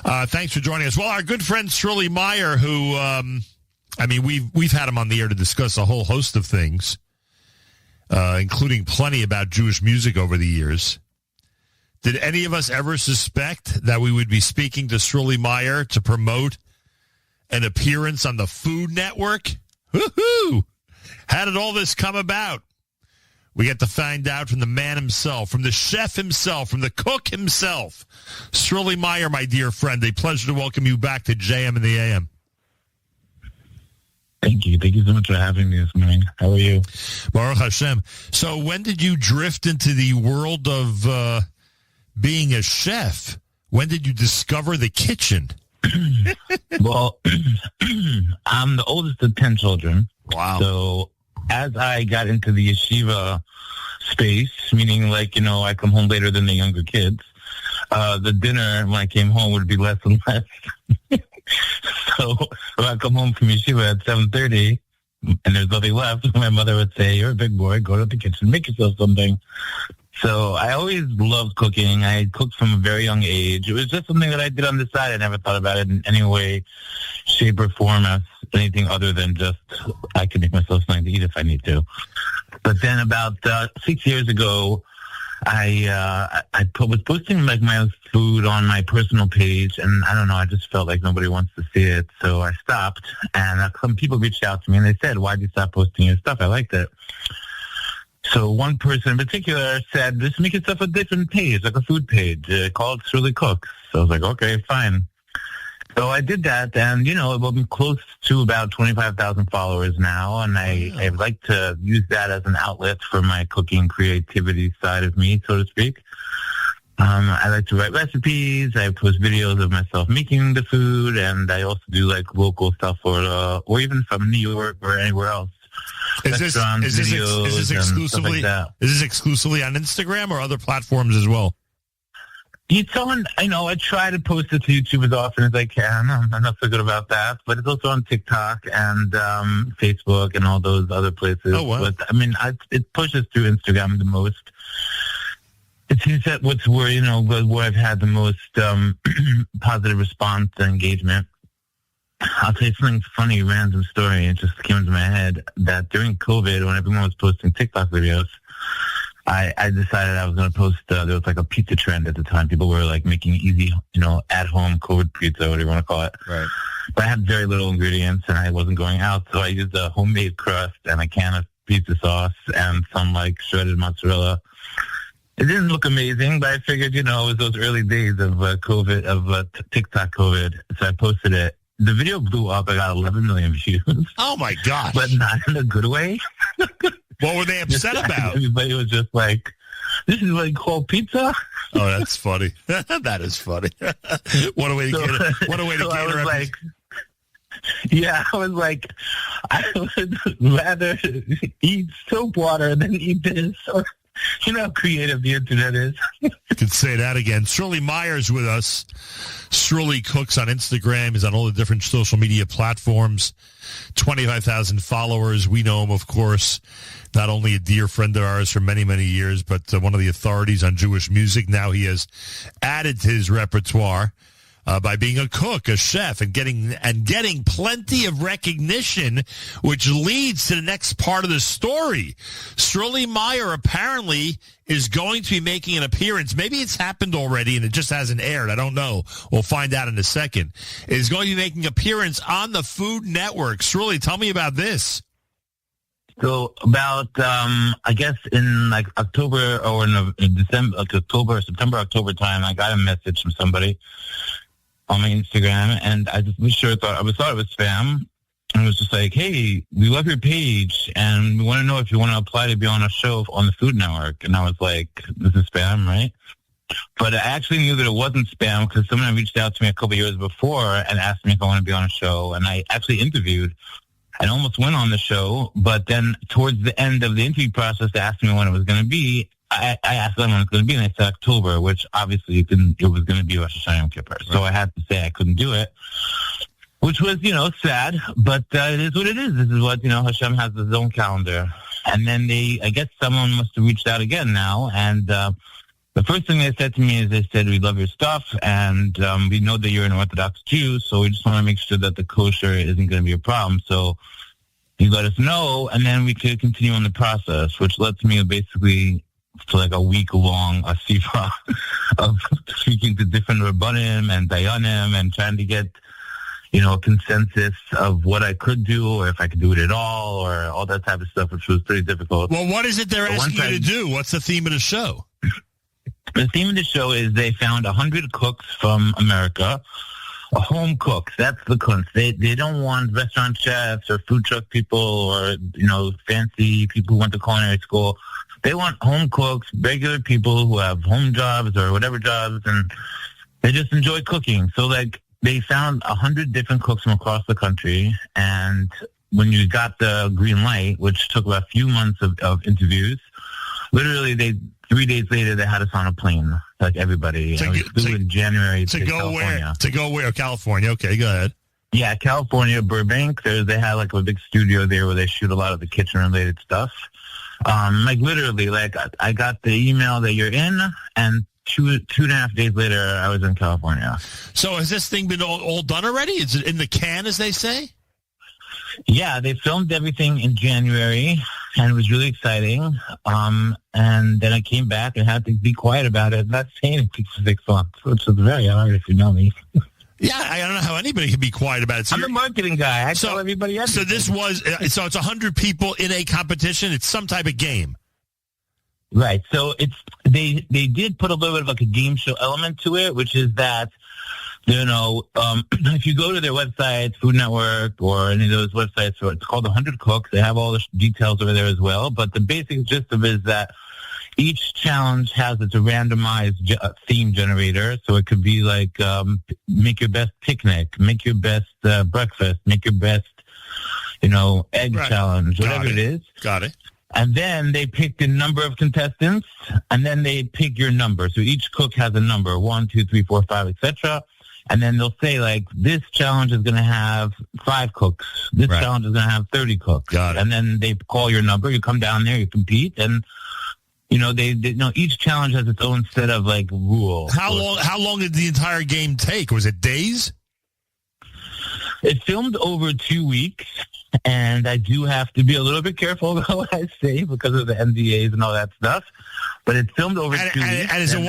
Thanks for joining us. Well, our good friend Sruly Meyer, who, we've had him on the air to discuss a whole host of things, including plenty about Jewish music over the years. Did any of us ever suspect that we would be speaking to Sruly Meyer to promote an appearance on the Food Network? Woohoo! How did all this come about? We get to find out from the man himself, from the chef himself, from the cook himself. Sruly Meyer, my dear friend, a pleasure to welcome you back to JM and the AM. Thank you. Thank you so much for having me this morning. How are you? Baruch Hashem. So when did you drift into the world of being a chef? When did you discover the kitchen? Well, I'm the oldest of 10 children. Wow. So as I got into the yeshiva space, meaning I come home later than the younger kids, the dinner when I came home would be less and less. So when I come home from yeshiva at 7:30 and there's nothing left, my mother would say, "You're a big boy, go to the kitchen, make yourself something." So I always loved cooking. I cooked from a very young age. It was just something that I did on the side. I never thought about it in any way, shape, or form as anything other than just I can make myself something to eat if I need to. But then about 6 years ago, I was posting my food on my personal page, and I don't know, I just felt like nobody wants to see it, so I stopped. And some people reached out to me and they said, "Why'd you stop posting your stuff? I liked it." So one person in particular said, "Just make yourself a different page, like a food page, called Sruly Cooks." So I was like, "Okay, fine." So I did that, and, I'm close to about 25,000 followers now, and I like to use that as an outlet for my cooking creativity side of me, so to speak. I like to write recipes. I post videos of myself making the food, and I also do, local stuff or even from New York or anywhere else. Is this exclusively on Instagram or other platforms as well? I try to post it to YouTube as often as I can. I'm not so good about that, but it's also on TikTok and Facebook and all those other places. Oh, wow. But it pushes through Instagram the most. It seems that where I've had the most positive response and engagement. I'll tell you something funny, random story. It just came into my head that during COVID, when everyone was posting TikTok videos, I decided I was going to post, there was a pizza trend at the time. People were making easy, at-home COVID pizza, whatever you want to call it. Right. But I had very little ingredients and I wasn't going out. So I used a homemade crust and a can of pizza sauce and some shredded mozzarella. It didn't look amazing, but I figured, it was those early days of COVID, of TikTok COVID. So I posted it. The video blew up. I got 11 million views. Oh, my gosh. But not in a good way. What were they upset about? Everybody was just this is called pizza? Oh, that's funny. That is funny. What a way to cater up. I would rather eat soap water than eat this. Or, how creative the internet is. I could say that again. Sruly Meyer's with us. Sruly Cooks on Instagram. He's on all the different social media platforms. 25,000 followers. We know him, of course, not only a dear friend of ours for many, many years, but one of the authorities on Jewish music. Now he has added to his repertoire by being a cook, a chef, and getting plenty of recognition, which leads to the next part of the story. Sruly Meyer apparently is going to be making an appearance. Maybe it's happened already and it just hasn't aired. I don't know. We'll find out in a second. Is going to be making an appearance on the Food Network. Sruly, tell me about this. So about, I guess in October or in September, October time, I got a message from somebody on my Instagram, and I just was sure thought it was spam. And it was just "Hey, we love your page, and we want to know if you want to apply to be on a show on the Food Network." And I was like, "This is spam, right?" But I actually knew that it wasn't spam because someone reached out to me a couple of years before and asked me if I want to be on a show, and I actually interviewed and almost went on the show. But then towards the end of the interview process, they asked me when it was going to be. I asked them when it was going to be, and they said October, which obviously it was going to be Rosh Hashanah Yom Kippur. Right. So I had to say I couldn't do it, which was, sad, but it is what it is. This is what, Hashem has his own calendar. And then I guess someone must have reached out again now, and The first thing they said to me is they said, we love your stuff, and we know that you're an Orthodox Jew, so we just want to make sure that the kosher isn't going to be a problem. So you let us know, and then we could continue on the process, which lets me basically for like a week-long asifa of speaking to different Rabbanim and Dayanim and trying to get, a consensus of what I could do or if I could do it at all or all that type of stuff, which was pretty difficult. Well, what is it they're asking you to do? What's the theme of the show? The theme of the show is they found 100 cooks from America, home cooks. That's the kunst. They don't want restaurant chefs or food truck people or, fancy people who went to culinary school. They want home cooks, regular people who have home jobs or whatever jobs, and they just enjoy cooking. So, they found 100 different cooks from across the country, and when you got the green light, which took about a few months of interviews, literally 3 days later they had us on a plane, like everybody. And we flew in January to California. Where? To go where? California. Okay, go ahead. Yeah, California, Burbank. They had like a big studio there where they shoot a lot of the kitchen-related stuff. Literally, I got the email that you're in, and two and a half days later, I was in California. So has this thing been all done already? Is it in the can, as they say? Yeah, they filmed everything in January, and it was really exciting. And then I came back and had to be quiet about it, not saying anything for 6 months, which is very hard if you know me. Yeah, I don't know how anybody can be quiet about it. So I'm a marketing guy. I tell everybody everything. So it's 100 people in a competition. It's some type of game. Right. So they did put a little bit of like a game show element to it, which is that, if you go to their website, Food Network or any of those websites, so it's called 100 Cooks. They have all the details over there as well. But the basic gist of it is that each challenge has its randomized theme generator. So it could be like make your best picnic, make your best breakfast, make your best, egg challenge, whatever it is. Got it. And then they pick a number of contestants, and then they pick your number. So each cook has a number, 1, 2, 3, 4, 5, etc. And then they'll say, this challenge is going to have 5 cooks. This challenge is going to have 30 cooks. Got it. And then they call your number. You come down there, you compete, and each challenge has its own set of rules. How long did the entire game take? Was it days? It filmed over 2 weeks, and I do have to be a little bit careful about what I say because of the NDAs and all that stuff. But it filmed over 2 weeks. And is it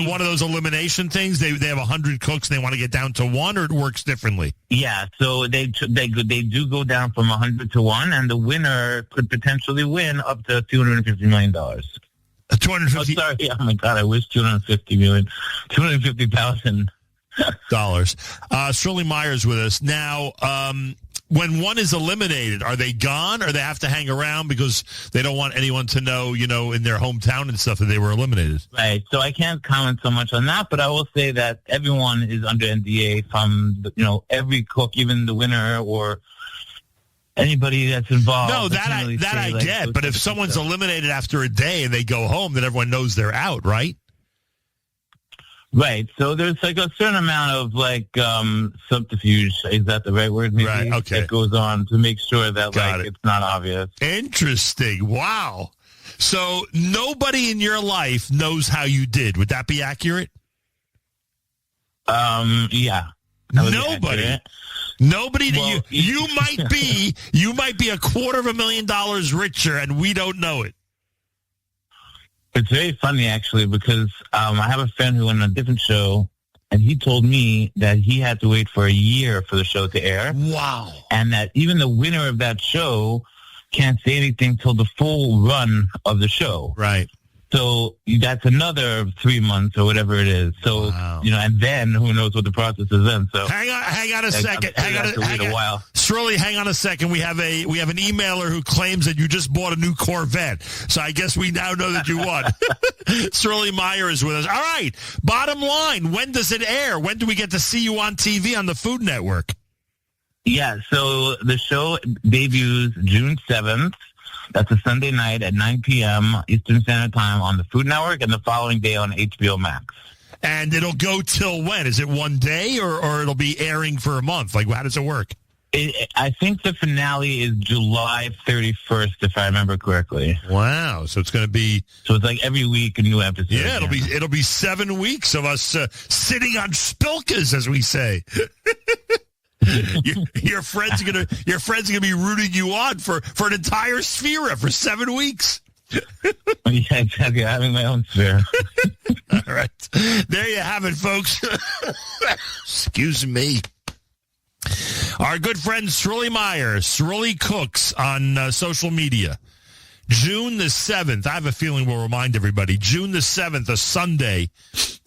one of those elimination things? They have 100 cooks and they want to get down to 1, or it works differently? Yeah, so they do go down from 100 to 1, and the winner could potentially win up to $250 million. 250. Oh, sorry. Oh my God, I wish 250 million, 250,000 dollars. Sruly Meyer's with us now. When one is eliminated, are they gone, or they have to hang around because they don't want anyone to know, in their hometown and stuff that they were eliminated? Right. So I can't comment so much on that, but I will say that everyone is under NDA from, every cook, even the winner or anybody that's involved. No, that I get. But if someone's eliminated after a day and they go home, then everyone knows they're out, right? Right. So there's a certain amount of subterfuge. Is that the right word? Maybe? Right. Okay. That goes on to make sure that it's not obvious. Interesting. Wow. So nobody in your life knows how you did. Would that be accurate? Yeah. Nobody. Nobody. Well, you might be $250,000 richer, and we don't know it. It's very funny, actually, because I have a friend who went on a different show, and he told me that he had to wait for a year for the show to air. Wow. And that even the winner of that show can't say anything till the full run of the show. Right. So that's another 3 months or whatever it is. So, and then who knows what the process is then. So hang on a second. Sruly, hang on a second. We have an emailer who claims that you just bought a new Corvette. So I guess we now know that you won. Sruly Meyer is with us. All right. Bottom line, when does it air? When do we get to see you on TV on the Food Network? Yeah, so the show debuts June 7th. That's a Sunday night at 9 p.m. Eastern Standard Time on the Food Network, and the following day on HBO Max. And it'll go till when? Is it one day, or it'll be airing for a month? How does it work? I think the finale is July 31st, if I remember correctly. Wow. So it's going to be... So it's like every week a new episode. Yeah, it'll be 7 weeks of us sitting on spilkas, as we say. Your friends are gonna be rooting you on for an entire Sphera for 7 weeks. Yeah, exactly. Having my own sphere. All right. There you have it, folks. Excuse me. Our good friend Sruly Meyer, Sruly Cooks on social media. June the 7th, I have a feeling we'll remind everybody, June the 7th, a Sunday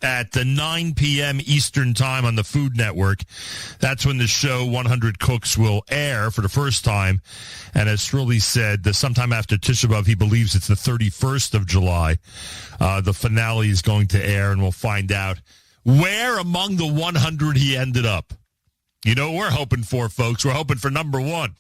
at 9 p.m. Eastern Time on the Food Network. That's when the show 100 Cooks will air for the first time. And as Sruly said, sometime after Tisha B'Av, he believes it's the 31st of July. The finale is going to air, and we'll find out where among the 100 he ended up. You know what we're hoping for, folks? We're hoping for number one.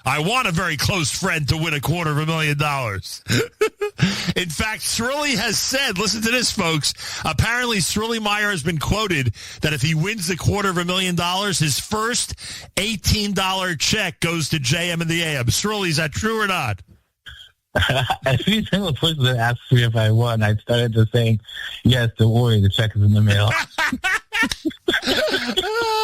I want a very close friend to win $250,000. In fact, Sruly has said, listen to this, folks. Apparently, Sruly Meyer has been quoted that if he wins the $250,000, his first $18 check goes to JM and the AM. Sruly, is that true or not? Every single person that asked me if I won, I started to say, yes, don't worry, the check is in the mail.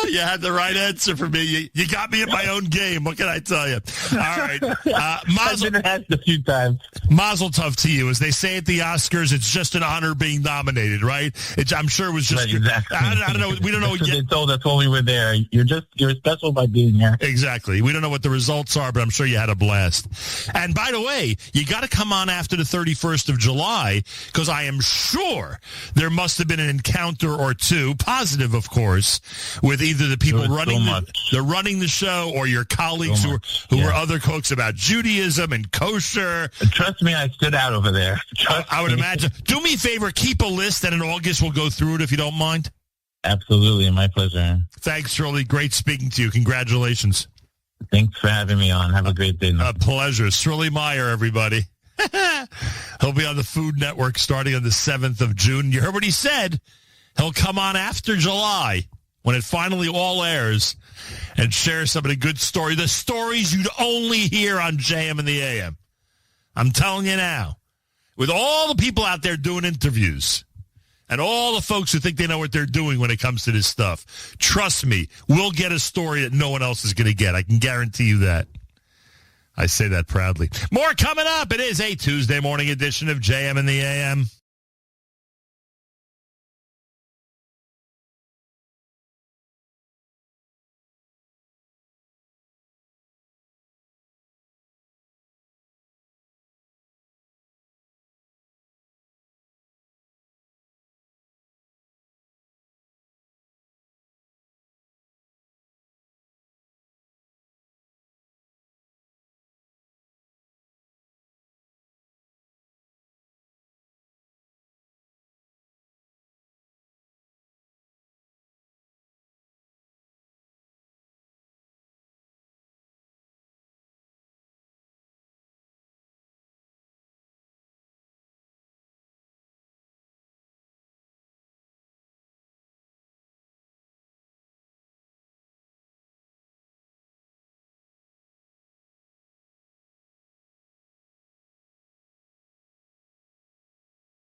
You had the right answer for me. You got me in my own game. What can I tell you? All right. I've been asked a few times. Mazel tov to you. As they say at the Oscars, it's just an honor being nominated, right? I'm sure it was just... Right, exactly. I don't know. We don't know what yet. They told us while we were there. You're special by being here. Exactly. We don't know what the results are, but I'm sure you had a blast. And by the way, you got to come on after the 31st of July, because I am sure there must have been an encounter or two, positive, of course, with either the people running the show or your colleagues who were other cooks about Judaism and kosher. Trust me, I stood out over there. I would imagine. Do me a favor, keep a list, and in August we'll go through it if you don't mind. Absolutely, my pleasure. Thanks, Sruly. Great speaking to you. Congratulations. Thanks for having me on. Have a great day. A pleasure. Sruly Meyer, everybody. He'll be on the Food Network starting on the 7th of June. You heard what he said. He'll come on after July when it finally all airs and share some of the good stories, the stories you'd only hear on JM and the AM. I'm telling you now, with all the people out there doing interviews and all the folks who think they know what they're doing when it comes to this stuff, trust me, we'll get a story that no one else is going to get. I can guarantee you that. I say that proudly. More coming up. It is a Tuesday morning edition of JM and the AM.